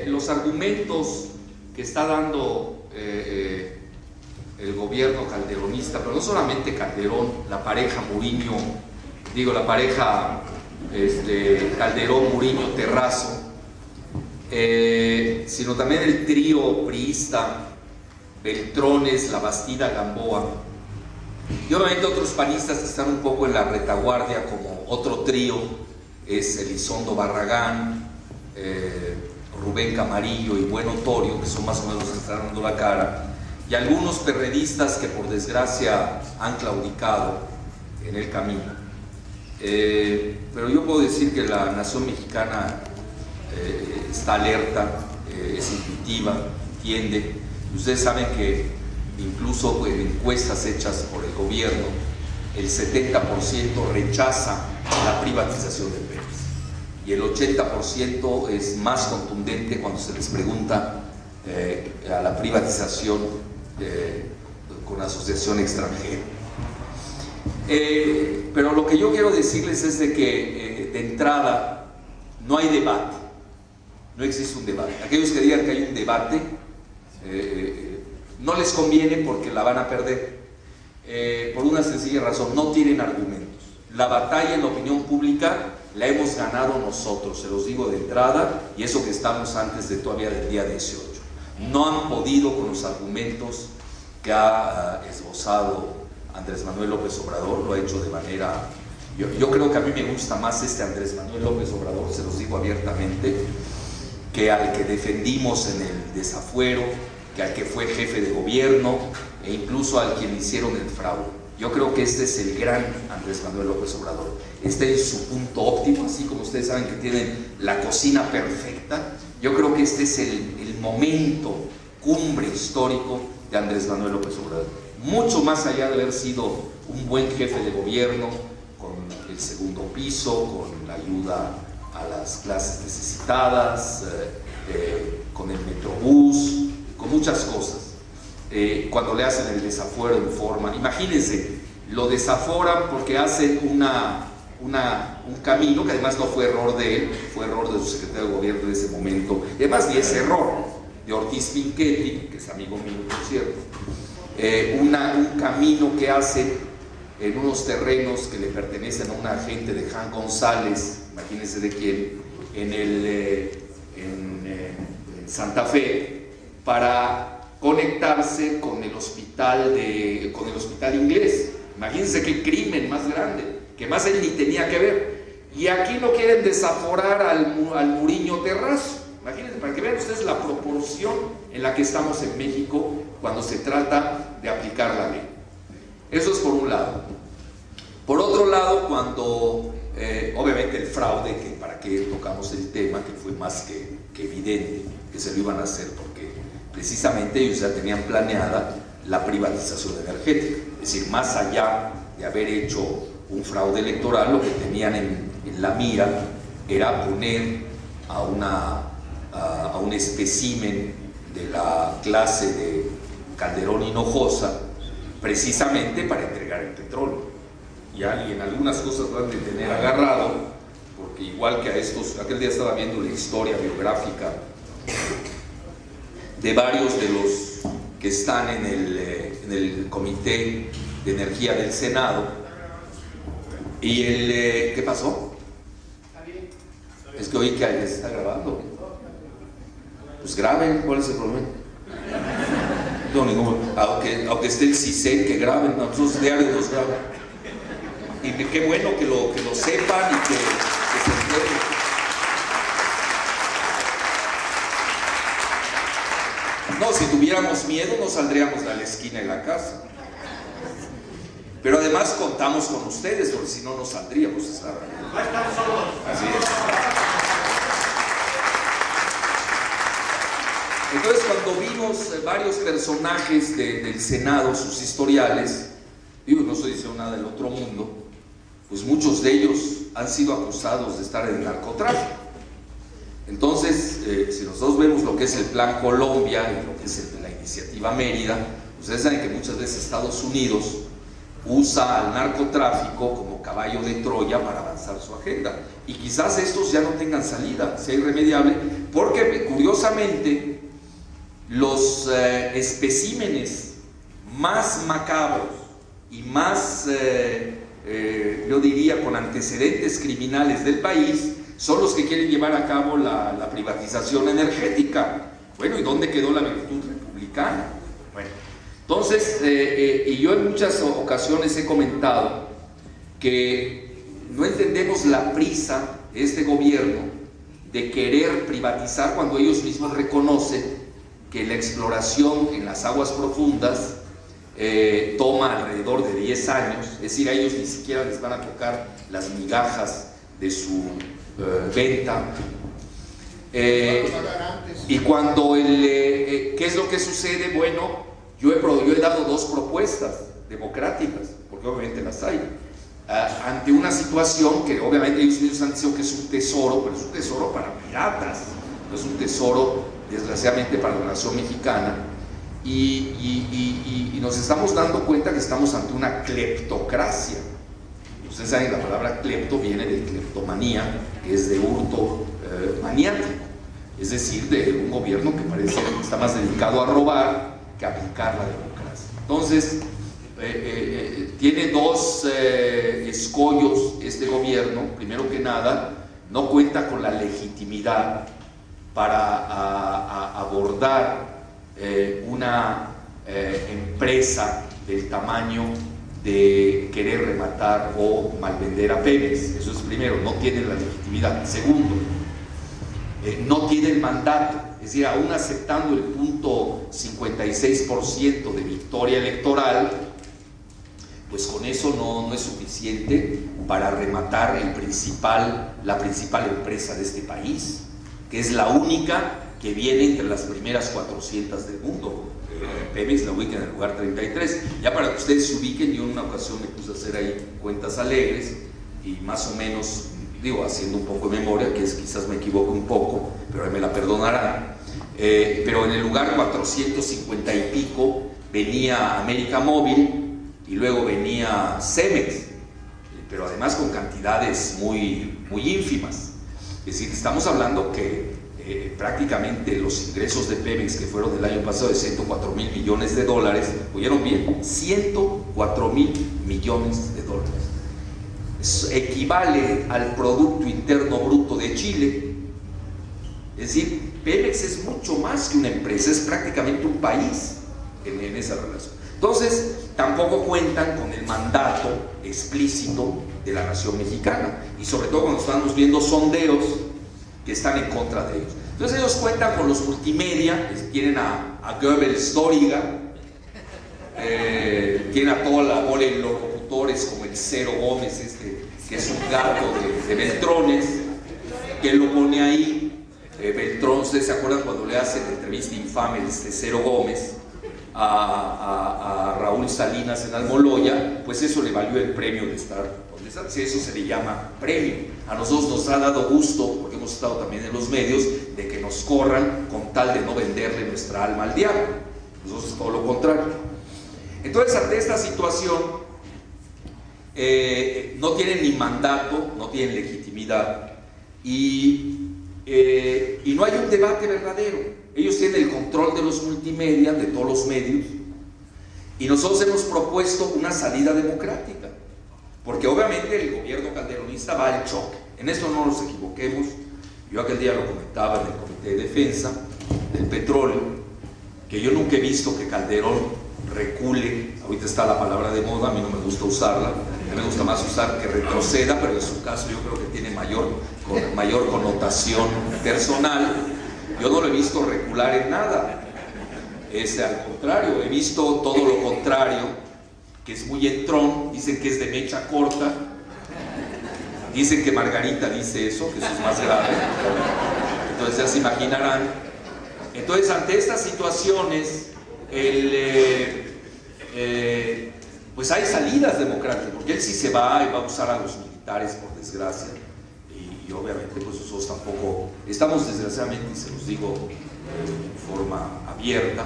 Los argumentos que está dando el gobierno calderonista, pero no solamente Calderón, la pareja Murillo, la pareja Calderón-Murillo-Terrazo, sino también el trío priista Beltrones, La Bastida, Gamboa, y obviamente otros panistas que están un poco en la retaguardia, como otro trío es Elizondo Barragán, Rubén Camarillo y Buen Otorio, que son más o menos los que están dando la cara, y algunos perredistas que por desgracia han claudicado en el camino. Pero yo puedo decir que la nación mexicana está alerta, es intuitiva, entiende. Ustedes saben que incluso en encuestas hechas por el gobierno, el 70% rechaza la privatización de Pemex, y el 80% es más contundente cuando se les pregunta a la privatización con asociación extranjera. Pero lo que yo quiero decirles es de que de entrada no hay debate, no existe un debate. Aquellos que digan que hay un debate no les conviene, porque la van a perder por una sencilla razón: no tienen argumentos. La batalla en la opinión pública la hemos ganado nosotros, se los digo de entrada, y eso que estamos antes de todavía del día 18. No han podido con los argumentos que ha esbozado Andrés Manuel López Obrador. Lo ha hecho de manera... Yo creo que a mí me gusta más Andrés Manuel López Obrador, se los digo abiertamente, que al que defendimos en el desafuero, que al que fue jefe de gobierno, e incluso al quien hicieron el fraude. Yo creo que este es el gran Andrés Manuel López Obrador. Este es su punto óptimo, así como ustedes saben que tienen la cocina perfecta. Yo creo que este es el momento cumbre histórico de Andrés Manuel López Obrador. Mucho más allá de haber sido un buen jefe de gobierno, con el segundo piso, con la ayuda a las clases necesitadas, con el Metrobús, con muchas cosas. Cuando le hacen el desafuero en forma, imagínense, lo desaforan porque hacen un camino que además no fue error de él, fue error de su secretario de gobierno en ese momento, y además ni es error de Ortiz Pinchetti, que es amigo mío, por cierto. Un camino que hacen en unos terrenos que le pertenecen a un agente de Jan González, imagínense de quién, en Santa Fe, para conectarse con el hospital inglés. Imagínense qué crimen más grande, que más él ni tenía que ver. Y aquí no quieren desaforar al Murillo Terrazo. Imagínense, para que vean ustedes la proporción en la que estamos en México cuando se trata de aplicar la ley. Eso es por un lado. Por otro lado, cuando obviamente el fraude, que para qué tocamos el tema, que fue más que evidente que se lo iban a hacer, porque precisamente ellos ya tenían planeada la privatización energética. Es decir, más allá de haber hecho un fraude electoral, lo que tenían en la mira era poner a un espécimen de la clase de Calderón Hinojosa, precisamente para entregar el petróleo. Y en algunas cosas lo han de tener agarrado, porque igual que a estos, aquel día estaba viendo la historia biográfica de varios de los que están en el Comité de Energía del Senado. Y ¿qué pasó? Es que oí que alguien se está grabando. Pues graben, ¿cuál es el problema? No, ninguno. Aunque esté el CISEN, que graben, nosotros diarios nos graban. Y qué bueno que lo sepan y que se enteren. No, si tuviéramos miedo no saldríamos a la esquina de la casa. Pero además contamos con ustedes, porque si no, no saldríamos. Así es. Entonces, cuando vimos varios personajes del Senado, sus historiales, no estoy diciendo nada del otro mundo, pues muchos de ellos han sido acusados de estar en el narcotráfico. Entonces, si nosotros vemos lo que es el Plan Colombia y lo que es la Iniciativa Mérida, ustedes saben que muchas veces Estados Unidos usa al narcotráfico como caballo de Troya para avanzar su agenda. Y quizás estos ya no tengan salida, sea irremediable, porque curiosamente los especímenes más macabros y más, yo diría, con antecedentes criminales del país, son los que quieren llevar a cabo la privatización energética. Bueno, ¿y dónde quedó la virtud republicana? Bueno, entonces, y yo en muchas ocasiones he comentado que no entendemos la prisa de este gobierno de querer privatizar cuando ellos mismos reconocen que la exploración en las aguas profundas toma alrededor de 10 años, es decir, a ellos ni siquiera les van a tocar las migajas de su venta. Y cuando ¿qué es lo que sucede? Bueno, yo he dado dos propuestas democráticas, porque obviamente las hay, ante una situación que obviamente ellos han dicho que es un tesoro, pero es un tesoro para piratas, no es un tesoro desgraciadamente para la nación mexicana, y nos estamos dando cuenta que estamos ante una cleptocracia. Ustedes saben, la palabra clepto viene de cleptomanía, que es de hurto maniático, es decir, de un gobierno que parece que está más dedicado a robar que a aplicar la democracia. Entonces, tiene dos escollos este gobierno. Primero que nada, no cuenta con la legitimidad para abordar una empresa del tamaño de querer rematar o malvender a Pemex. Eso es primero, no tiene la legitimidad. Segundo, no tiene el mandato, es decir, aún aceptando el punto 56% de victoria electoral, pues con eso no es suficiente para rematar la principal empresa de este país, que es la única que viene entre las primeras 400 del mundo. Pemex la ubica en el lugar 33. Ya para que ustedes se ubiquen, yo en una ocasión me puse a hacer ahí cuentas alegres y más o menos, digo, haciendo un poco de memoria, que es, quizás me equivoco un poco, pero ahí me la perdonarán, pero en el lugar 450 y pico venía América Móvil y luego venía Cemex, pero además con cantidades muy ínfimas. Es decir, estamos hablando que prácticamente los ingresos de Pemex, que fueron del año pasado de 104 mil millones de dólares, ¿oyeron bien? 104 mil millones de dólares. Eso equivale al Producto Interno Bruto de Chile. Es decir, Pemex es mucho más que una empresa, es prácticamente un país en esa relación. Entonces, tampoco cuentan con el mandato explícito de la nación mexicana, y sobre todo cuando estamos viendo sondeos que están en contra de ellos. Entonces ellos cuentan con los multimedia, tienen a Goebbels Dóriga, tienen a toda la bola de los locutores como el Cero Gómez, que es un gato de Beltrones, que lo pone ahí. Beltrón, ¿ustedes se acuerdan cuando le hacen la entrevista infame de Cero Gómez a Raúl Salinas en Almoloya? Pues eso le valió el premio de estar. Si eso se le llama premio. A nosotros nos ha dado gusto, porque hemos estado también en los medios, de que nos corran con tal de no venderle nuestra alma al diablo. Nosotros es todo lo contrario. Entonces, ante esta situación, no tienen ni mandato, no tienen legitimidad, y no hay un debate verdadero. Ellos tienen el control de los multimedia, de todos los medios, y nosotros hemos propuesto una salida democrática. Porque obviamente el gobierno calderonista va al choque. En esto no nos equivoquemos. Yo aquel día lo comentaba en el Comité de Defensa del Petróleo, que yo nunca he visto que Calderón recule. Ahorita está la palabra de moda, a mí no me gusta usarla. A mí me gusta más usar que retroceda, pero en su caso yo creo que tiene mayor connotación personal. Yo no lo he visto recular en nada. Al contrario, he visto todo lo contrario, que es muy entrón. Dicen que es de mecha corta, dicen que Margarita dice eso, que eso es más grave, entonces ya se imaginarán. Entonces, ante estas situaciones, pues hay salidas democráticas, porque él sí se va y va a usar a los militares, por desgracia, y obviamente pues nosotros tampoco estamos, desgraciadamente, y se los digo en forma abierta,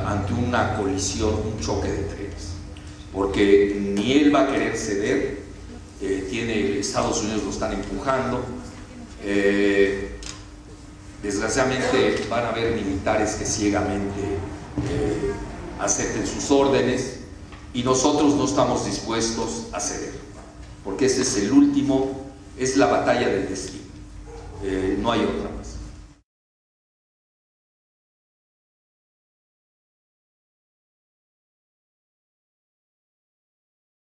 ante una colisión, un choque de trenes, porque ni él va a querer ceder, Estados Unidos lo están empujando. Desgraciadamente van a haber militares que ciegamente acepten sus órdenes, y nosotros no estamos dispuestos a ceder, porque ese es es la batalla del destino, no hay otra.